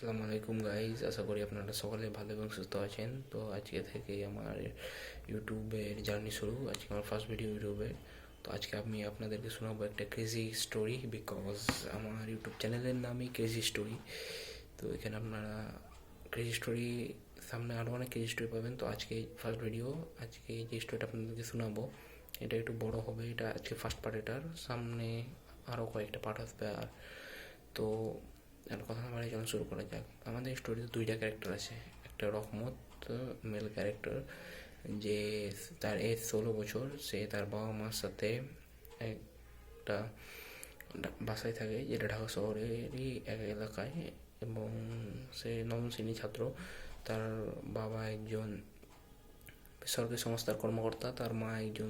আসসালামু আলাইকুম গাইজ, আশা করি আপনারা সকলে ভালো এবং সুস্থ আছেন। তো আজকে থেকে আমার ইউটিউবের জার্নি শুরু। আজকে আমার ফার্স্ট ভিডিও ইউটিউবে। তো আজকে আমি আপনাদেরকে শোনাবো একটা ক্রেজি স্টোরি, বিকজ আমার ইউটিউব চ্যানেলের নামই ক্রেজি স্টোরি। তো এখানে আপনারা ক্রেজি স্টোরি, সামনে আরও অনেক ক্রেজি স্টোরি পাবেন। তো আজকে ফার্স্ট ভিডিও, আজকে যে স্টোরিটা আপনাদেরকে শোনাবো এটা একটু বড় হবে। এটা আজকে ফার্স্ট পার্ট, এটার সামনে আরও কয়েকটা পার্ট আসবে। তো কথা না বাড়িয়ে চলুন শুরু করা যাক। আমাদের স্টোরিতে দুইটা ক্যারেক্টার আছে। একটা রহমত, মেল ক্যারেক্টার, যে তার এজ 16 বছর। সে তার বাবা মার সাথে একটা বাসায় থাকে, যেটা ঢাকা শহরেরই এক এলাকায়, এবং সে নবম শ্রেণী ছাত্র। তার বাবা একজন বেসরকারি সংস্থার কর্মকর্তা, তার মা একজন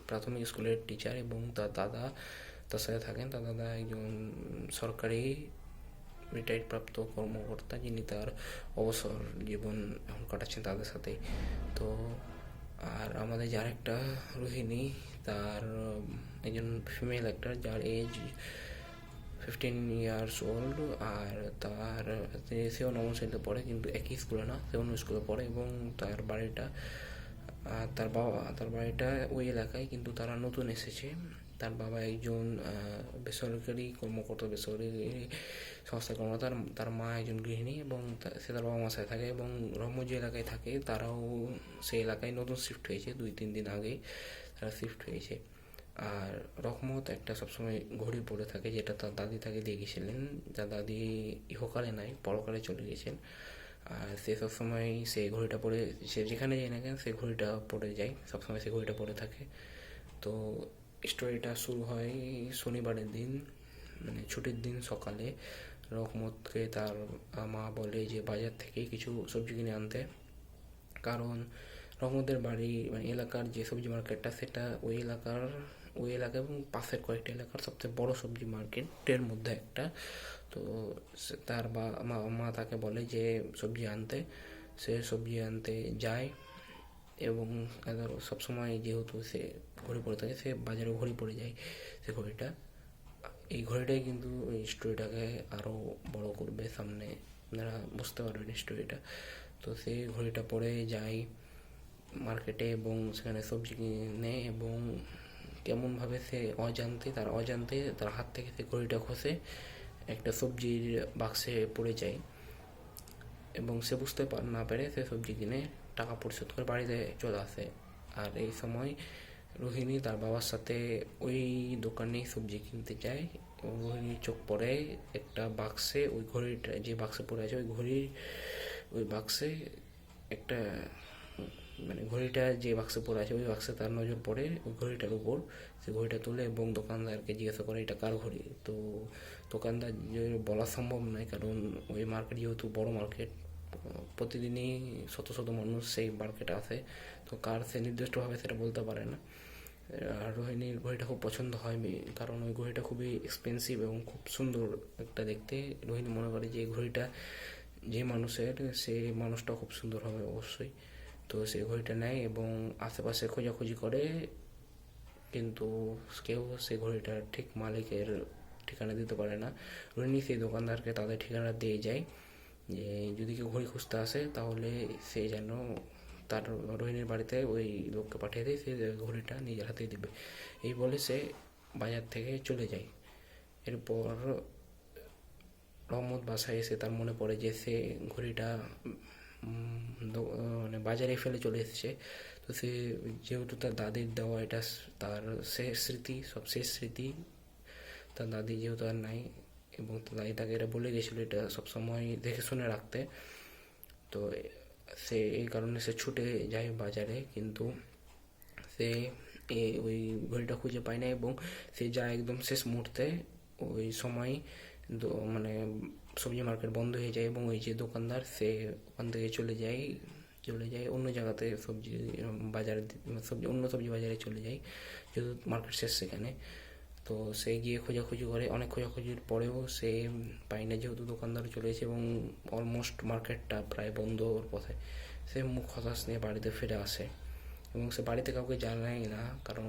প্রাথমিক স্কুলের টিচার, এবং তার দাদা তার সাথে থাকেন। তার দাদা একজন সরকারি রিটায়ার্ড প্রাপ্ত কর্মকর্তা, যিনি তার অবসর জীবন এখন কাটাচ্ছেন তাদের সাথেই। তো আর আমাদের যার একটা রোহিণী, তার একজন ফিমেল অ্যাক্টর, যার এজ 15 ইয়ার্স ওল্ড। আর সেও নবম শ্রেণীতে পড়ে, কিন্তু একই স্কুলে না, সে অন্য স্কুলে পড়ে। এবং তার বাড়িটা ওই এলাকায়, কিন্তু তারা নতুন এসেছে। তার বাবা একজন বেসরকারি কর্মকর্তা, বেসরকারি সংস্থার কর্মকর্তা। তার মা একজন গৃহিণী, এবং সে তার বাবা মার সাথে থাকে। এবং রহমত যে এলাকায় থাকে, তারাও সেই এলাকায় নতুন শিফট হয়েছে, 2-3 দিন আগেই তারা শিফট হয়েছে। আর রহমত একটা সবসময় ঘড়ি পরে থাকে, যেটা তার দাদি তাকে দিয়ে গেছিলেন। তার দাদি ইহকালে নাই, পরকালে চলে গেছেন। আর সে সবসময় সেই ঘড়িটা পরে, সে যেখানে যায় না কেন সে ঘড়িটা পরে যায়, সবসময় সে ঘড়িটা পরে থাকে। তো স্টোরিটা শুরু হয় শনিবারের দিন, মানে ছুটির দিন সকালে। রহমতকে তার মা বলে যে বাজার থেকে কিছু সবজি কিনে আনতে, কারণ রহমতের বাড়ি, মানে এলাকার যে সবজি মার্কেটটা, সেটা ওই এলাকা এবং পাশের কয়েকটা এলাকার সবচেয়ে বড় সবজি মার্কেটের মধ্যে একটা। তো তার মা তাকে বলে যে সবজি আনতে। সে সবজি আনতে যায়, এবং সবসময় যেহেতু সে ঘড়ি পরে থাকে, সে বাজারে ঘড়ি পরে যায়। সে ঘড়িটা, এই ঘড়িটাই কিন্তু এই স্টোরিটাকে আরও বড় করবে। সামনে আপনারা বুঝতে পারবেন স্টোরিটা। তো সে ঘড়িটা পরে যায় মার্কেটে, এবং সেখানে সবজি কিনে, এবং কেমনভাবে সে অজান্তে তার হাত থেকে সে ঘড়িটা খসে একটা সবজির বাক্সে পড়ে যায়। এবং সে বুঝতে না পেরে সে সবজি কিনে টাকা পরিশোধ করে বাড়িতে চলে আসে। আর এই সময় রোহিণী তার বাবার সাথে ওই দোকানেই সবজি কিনতে যায়, এবং রোহিণীর চোখ পড়ে একটা বাক্সে, ওই ঘড়িটা যে বাক্সে পড়ে আছে, ওই বাক্সে একটা, মানে ঘড়িটা যে বাক্সে পড়ে আছে ওই বাক্সে তার নজর পড়ে ওই ঘড়িটার উপর। সে ঘড়িটা তোলে এবং দোকানদারকে জিজ্ঞাসা করে এটা কার ঘড়ি। তো দোকানদার বলা সম্ভব নয়, কারণ ওই মার্কেট যেহেতু বড় মার্কেট, প্রতিদিনই শত শত মানুষ সেই মার্কেটে আসে। তো কার সে নির্দিষ্টভাবে সেটা বলতে পারে না। আর রোহিণীর ঘড়িটা খুব পছন্দ হয়, কারণ ওই ঘড়িটা খুবই এক্সপেন্সিভ এবং খুব সুন্দর একটা দেখতে। রোহিণী মনে করে যে এই ঘড়িটা যে মানুষের, সে মানুষটা খুব সুন্দর হবে অবশ্যই। তো সে ঘড়িটা নেয় এবং আশেপাশে খোঁজাখুঁজি করে, কিন্তু কেউ সে ঘড়িটার ঠিক মালিকের ঠিকানা দিতে পারে না। রোহিণী সেই দোকানদারকে তাদের ঠিকানা দিয়ে যায়, যে যদি কেউ ঘড়ি খুঁজতে আসে তাহলে সে যেন তার রোহিণীর বাড়িতে ওই লোককে পাঠিয়ে দেয়, সে ঘড়িটা নিজের হাতে দেবে। এই বলে সে বাজার থেকে চলে যায়। এরপর রহমত বাসায় এসে তার মনে পড়ে যে সে ঘড়িটা মানে বাজারে ফেলে চলে এসেছে। তো সে, যেহেতু তার দাদির দেওয়া এটা তার শেষ স্মৃতি, তার দাদি যেহেতু আর নাই, এবং তার দাদি তাকে এটা বলে গেছিলো এটা সবসময় দেখে শুনে রাখতে। তো সে এই কারণে সে ছুটে যায় বাজারে, কিন্তু সে ওই ঘড়িটা খুঁজে পায় না, এবং সে যায় একদম শেষ মুহূর্তে। ওই সময় মানে সবজি মার্কেট বন্ধ হয়ে যায়, এবং ওই যে দোকানদার, সে ওখান থেকে চলে যায় অন্য জায়গাতে অন্য সবজি বাজারে চলে যায়, যেহেতু মার্কেট শেষ সেখানে। তো সে গিয়ে খোঁজাখুঁজি করে, অনেক খোঁজাখুঁজির পরেও সে পায় না, যেহেতু দোকানদার চলে এসে এবং অলমোস্ট মার্কেটটা প্রায় বন্ধ ওর পথে। সে মুখ হতাশ নিয়ে বাড়িতে ফিরে আসে, এবং সে বাড়িতে কাউকে জানায় না, কারণ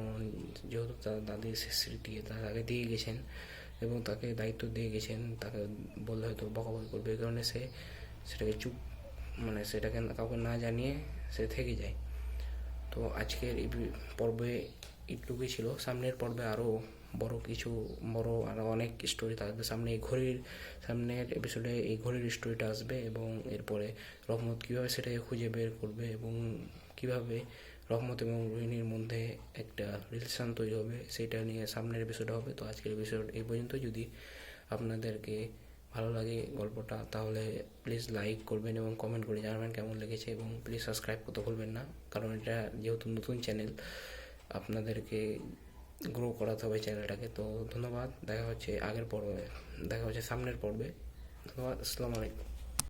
যেহেতু তার দাদির শেষ স্মৃতি তার আগে দিয়ে গেছেন। এবং তাকে দায়িত্ব দিয়ে গেছেন, তাকে বললে হয়তো বকাবকি করবে, এই কারণে সে সেটাকে সেটাকে কাউকে না জানিয়ে সে থেকে যায়। তো আজকের এই পর্বে এইটুকুই ছিল। সামনের পর্বে আরও আরও অনেক স্টোরি থাকবে সামনে। সামনের এপিসোডে এই ঘড়ির স্টোরিটা আসবে, এবং এরপরে রহমত কীভাবে সেটাকে খুঁজে বের করবে এবং কীভাবে রহমত এবং রোহিণীর মধ্যে একটা রিলেশন তৈরি হবে, সেটা নিয়ে সামনের এপিসোডে হবে। তো আজকের এপিসোড এই পর্যন্ত। যদি আপনাদেরকে ভালো লাগে গল্পটা, তাহলে প্লিজ লাইক করবেন এবং কমেন্ট করে জানাবেন কেমন লেগেছে, এবং প্লিজ সাবস্ক্রাইব করতে ভুলবেন না, কারণ এটা যেহেতু নতুন চ্যানেল, আপনাদেরকে গ্রো করাতে হবে চ্যানেলটাকে। তো ধন্যবাদ, দেখা হচ্ছে সামনের পর্বে। ধন্যবাদ, আসসালামু আলাইকুম।